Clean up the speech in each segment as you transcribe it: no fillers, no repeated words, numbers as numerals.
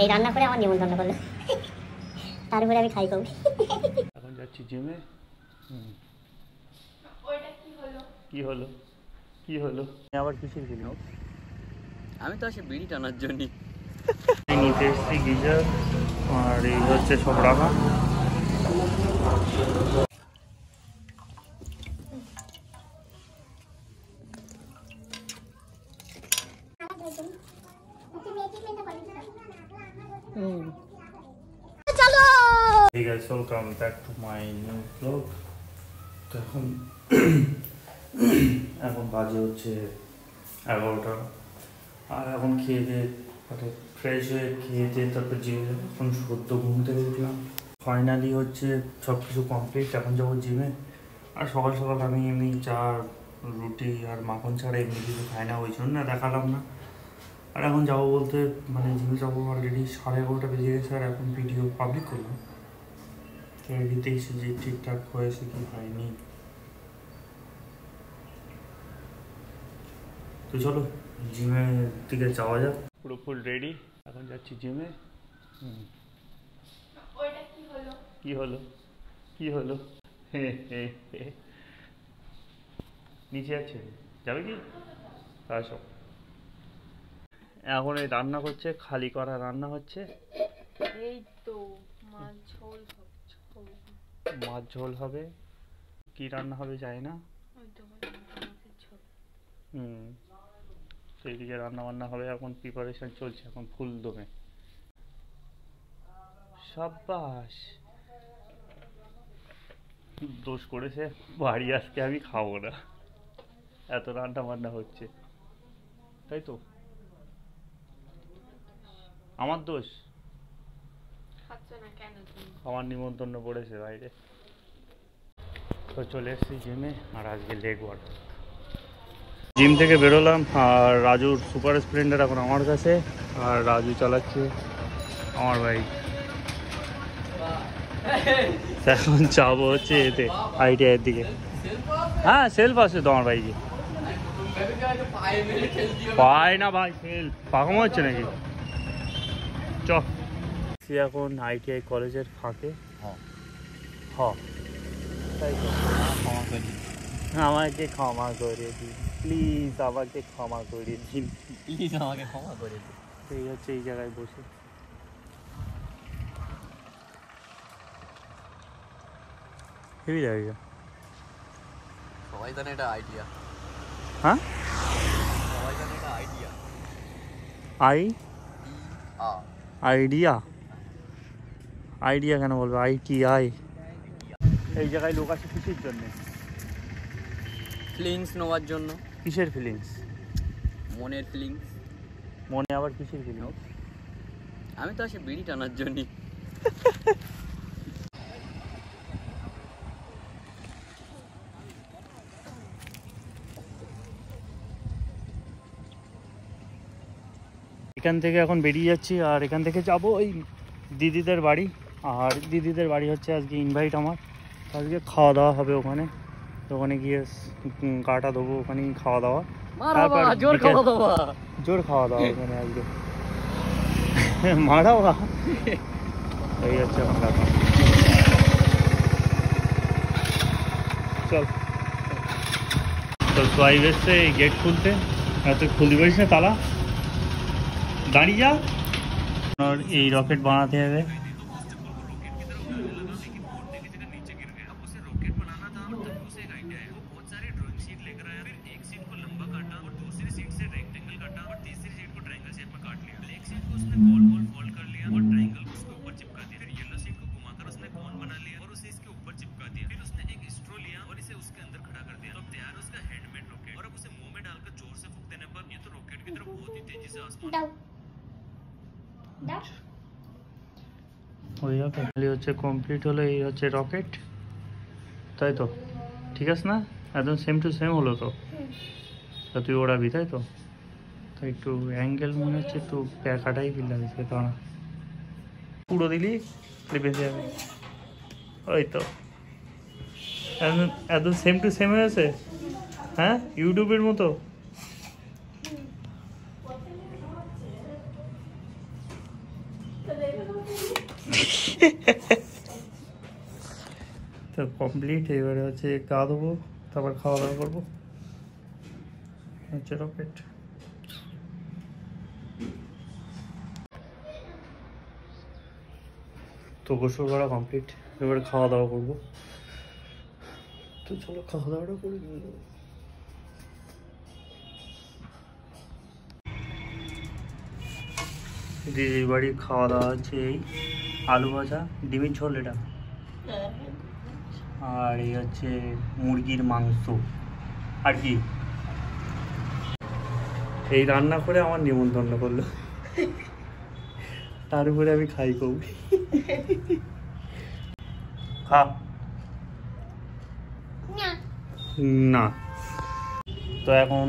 এই রান্না করে আমার নিমন্ত্রণ করলো, তারপরে আমি খাই কবি। এখন যাচ্ছি জিমে। কি হলো কি হলো আবার কিসের কিলো? আমি তো আসি বিড়ি টানার জন্য নিতে এসছি গিজার, আর এই হচ্ছে সব রাখা। Hey guys, welcome back to my new vlog. তো এখন বাজে হচ্ছে 11টা, আর এখন খেয়ে দিয়ে মানে ফ্রেশ হয়ে খেয়ে দিয়ে তারপর জিমে যাবো। এখন সদ্য ঘুম থেকে উঠলাম, ফাইনালি হচ্ছে সব কিছু কমপ্লিট। এখন যাবো জিমে। আর সকাল সকাল আমি এমনি চা রুটি আর মাখন ছাড়া এমনি কিছু খাই না, ওই জন্য দেখালাম না। আর এখন যাবো বলতে মানে জিমে যাবো, অলরেডি 11:30 বেজে গেছে। আর এখন ভিডিও পাবলিক করলাম, এডিটে এসে যে ঠিকঠাক হয়েছে কি হয়নি। তো চলো জিমের দিকে যাওয়া যাক। পুরো ফুল রেডি, এখন যাচ্ছি জিমে। কি হলো কি হলো নিচে আছে, যাবে কি? আসো। এখন এই রান্না করছে, খালি করা রান্না হচ্ছে। এই তো মাছ ঝোল হবে। কি রান্না হবে জানি না। সেই দিকে রান্না বান্না হবে, এখন প্রিপারেশন চলছে, এখন ফুল দমে। সাব্বাস, দোষ করেছে, বাড়ি আজকে আমি খাবো না, এত রান্না বান্না হচ্ছে। তাই তো আমার দোষ, আমার নিমন্ত্রণ পড়েছে বাইরে। তো চলে এসেছি জিমে, আর আজকে লেগ ওয়ার্ক। জিম থেকে বেরোলাম, আর রাজুর সুপার স্প্লেন্ডার এখন আমার কাছে, আর রাজু চালাচ্ছে আমার বাইক। এখন যাবো হচ্ছে এতে আইটিআইয়ের দিকে। হ্যাঁ সেলফ আছে তো আমার বাইকে। পায় না ভাই, সেলফ পাকামো হচ্ছে নাকি? চ এখন আইটিআই কলেজের ফাঁকে। তাই তো, আমাকে ক্ষমা করে দিন প্লিজ, আমাকে ক্ষমা করে দিন প্লিজ, আমাকে ক্ষমা করে দিন। এই হচ্ছে এই জায়গায় বসে হেভি জায়গা। সবাই জানে এটা আইডিয়া। হ্যাঁ সবাই জানে এটা আইডিয়া। আইডিয়া আইডিয়া কেন বলবো? ITI। এই জায়গায় লোক আছে কিসের জন্যে? ফিলিংস নেওয়ার জন্য। কিসের ফিলিংস? মনের ফিলিংস। মনে আবার কিসের ফিলিংস? আমি তো আসি বিড়ি টানার জন্য। এখান থেকে এখন বেরিয়ে যাচ্ছি, আর এখান থেকে যাবো ওই দিদিদের বাড়ি। আর দিদিদের বাড়ি হচ্ছে আজকে ইনভাইট আমার, আজকে খাওয়া দাওয়া হবে ওখানে। তো ওখানে গিয়ে গাটা দেবো, ওখানেই খাওয়া দাওয়া, জোর খাওয়া দাওয়া। জোর খাওয়া দাওয়া ওখানে আজকে। মারাও এই হচ্ছে এখন ব্যাপার। চল তো সোয়াইব এসছে এই গেট খুলতে। তুই খুলতে পারিস না তালা, দাঁড়িয়ে যা। আর এই রকেট বানাতে হবে। ওই হচ্ছে কমপ্লিট হলো, এই হচ্ছে রকেট। তাই তো ঠিক আছে না? একদম সেম টু সেম হলো তো। তা তুই ওড়াবি তাই তো? তো একটু অ্যাঙ্গেল মনে হচ্ছে একটু প্যাকাটাই ফিল লাগছে, দাঁড়া পুরো দিলি বেঁচে যাবে। ওই তো একদম সেম টু সেম হয়েছে। হ্যাঁ ইউটিউবের মতো। তো কমপ্লিট। এবারে হচ্ছে গা দেবো, তারপর খাওয়া দাওয়া করবো। হচ্ছে রকেট। তো গোসল করা কমপ্লিট, এবারে খাওয়া দাওয়া করবো। তো চলো খাওয়া দাওয়াটা করে নিয়ে যাবো। দিদির বাড়ি খাওয়া দাওয়া হচ্ছে এই আলু ভাজা, ডিমের ঝোল এটা, আর এই হচ্ছে মুরগির মাংস। আর কি এই রান্না করে আমার নিমন্ত্রণ করলো, তার উপরে আমি খাই কবি। খা না। তো এখন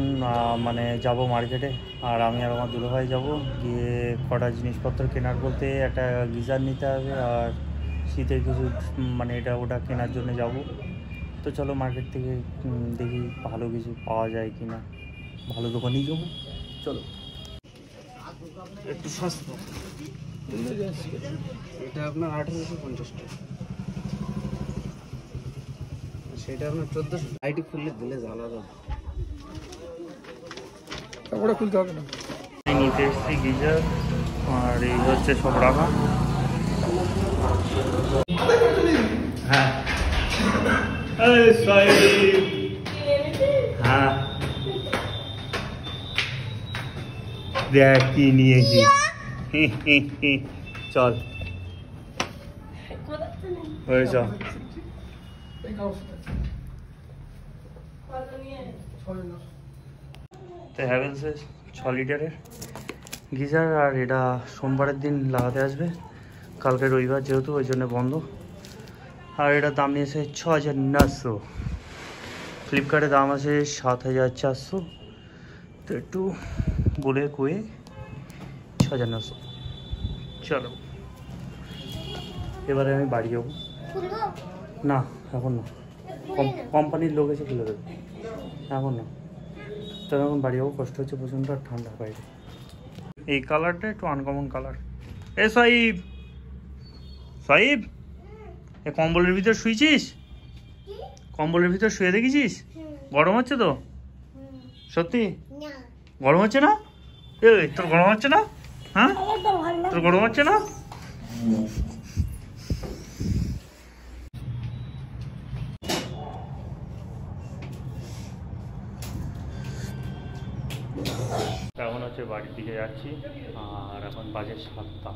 মানে যাব মার্কেটে, আর আমি আর আমার দুলো ভাই যাবো, গিয়ে কটা জিনিসপত্র কেনার বলতে একটা গিজার নিতে হবে, আর শীতের কিছু মানে এটা ওটা কেনার জন্য যাব। তো চলো মার্কেট থেকে দেখি ভালো কিছু পাওয়া যায় কি না, ভালো দোকানেই যাবো। চলো। একটু সস্তা, এটা আপনার 1850 টাকা, সেটা আপনার 1400। লাইট খুললে দিলে জ্বালা যাবে, ওটা খুলতে হবে না। নিতে এসেছি গিজার, আর এই হচ্ছে সব রাখা। হ্যাঁ হ্যাঁ, দেখ কি নিয়েছি। চল হয়ে চল। তো হ্যাভেলসের 6 লিটারের গিজার, আর এটা সোমবারের দিন লাগাতে আসবে, কালকে রবিবার যেহেতু ওই জন্য বন্ধ। আর এটার দাম নিয়েছে 6900, ফ্লিপকার্টে দাম আছে 7400। তো একটু বলে কয়ে 6900। চলো এবারে আমি বাড়ি যাবো। না এখন না, কোম্পানির লোক এসে খুলে দেবে, এখন না। তবে এখন বাড়ি যাবো, কষ্ট হচ্ছে প্রচণ্ড, আর ঠান্ডা বাইরে। এই কালারটা একটু আনকমন কালার। এ সাহিব, সাহিব, এ কম্বলের ভিতর শুয়েছিস? কম্বলের ভিতর শুয়ে দেখেছিস? গরম হচ্ছে তো? সত্যি গরম হচ্ছে না? এ তোর গরম হচ্ছে না? হ্যাঁ তোর গরম হচ্ছে না? এখন হচ্ছে বাড়ির দিকে যাচ্ছি, আর এখন বাজে 7টা।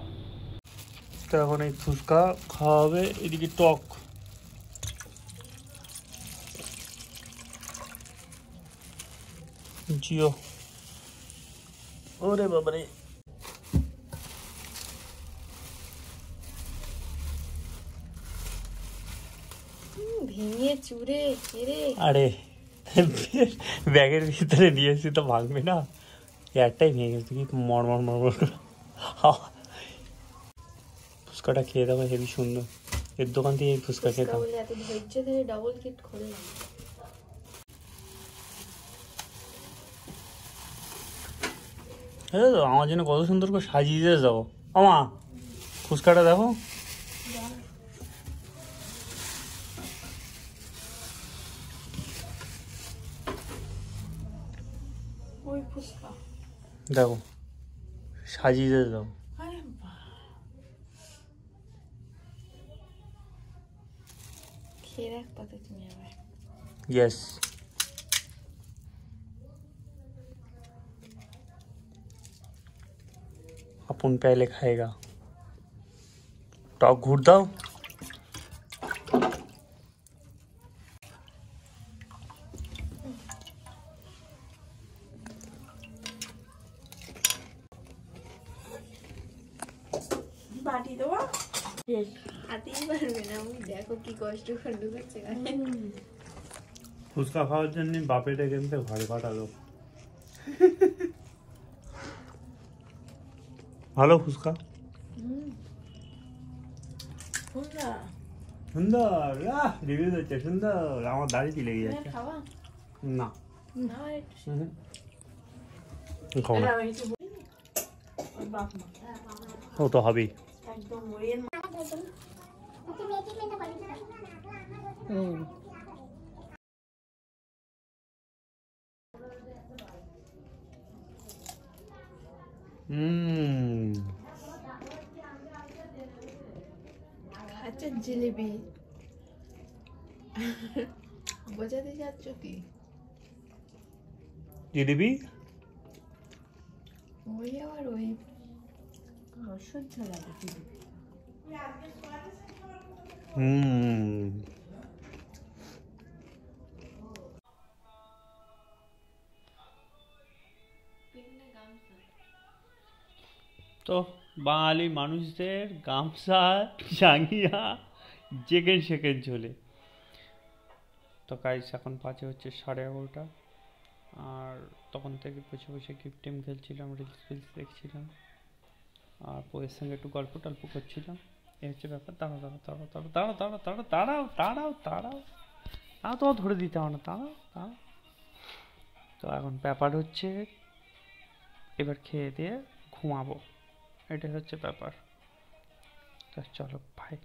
তো এখন এই ফুচকা খাওয়া হবে, এদিকে টক। জিও, ওরে বাবারে, ভেঙে চুরে কেড়ে। আরে ব্যাগের ভিতরে নিয়েছি তো ভাঙবে না, একটাই ভেঙে গেছে কি মরমর মরমর। ফুচকাটা খেয়ে দেবো, হেবি সুন্দর। এর দোকান থেকে এই ফুচকা খেতাম। বলে এত ধৈর্য ধরে ডাবল কিট করলাম। হ্যাঁ তো আমার জন্য কত সুন্দর করে সাজিয়ে দিয়ে যাবো। আমা ফুচকাটা দেখো, ওই ফুচকা দেখো সাজিয়ে দিয়ে যাবো। আরে বাহ, খেয়ে দেখ তাতে তুমি আবার। यस, अपन पहले खाएगा। टॉक घूर दाओ। বাটি দেওয়া হাতেই পারবে না, আমি দেখো কি কষ্ট করে ঢুকাচ্ছে গায়ে। ফুচকা খাওয়ার জন্য বাপে ডেকে এনতে ঘরে পাঠালো। ভালো ফুচকা, সুন্দর। রিভিউ দিচ্ছে সুন্দর, আমার দাড়ি লেগে যাচ্ছে। খাওয়া না না একটু খাও না, ও তো হবেই। মুড়ির হুম আচ্ছা জিলিপি বোঝাতে যাচ্ছ কি জিলিপি ওই আবার ওই অসহ্য লাগে জিলিপি তো বাঙালি মানুষদের গামছা জাঙ্গিয়া যেখানে সেখানে চলে। তো গাইস এখন বাজে হচ্ছে 11:30, আর তখন থেকে বসে বসে গিফট খেলছিলাম, রিলস দেখছিলাম, আর বইয়ের সঙ্গে একটু গল্প টল্প করছিলাম। এই হচ্ছে ব্যাপার। দাঁড়াও দাঁড়াও দাঁড়াও দাঁড়াও দাঁড়াও দাঁড়াও দাঁড়াও দাঁড়াও দাঁড়াও দাঁড়াও, তোমার ধরে দিতে হবে না, দাঁড়াও দাঁড়াও। তো এখন ব্যাপার হচ্ছে এবার খেয়ে দিয়ে ঘুমাবো, এটাই হচ্ছে ব্যাপার। তো চলো ভাই।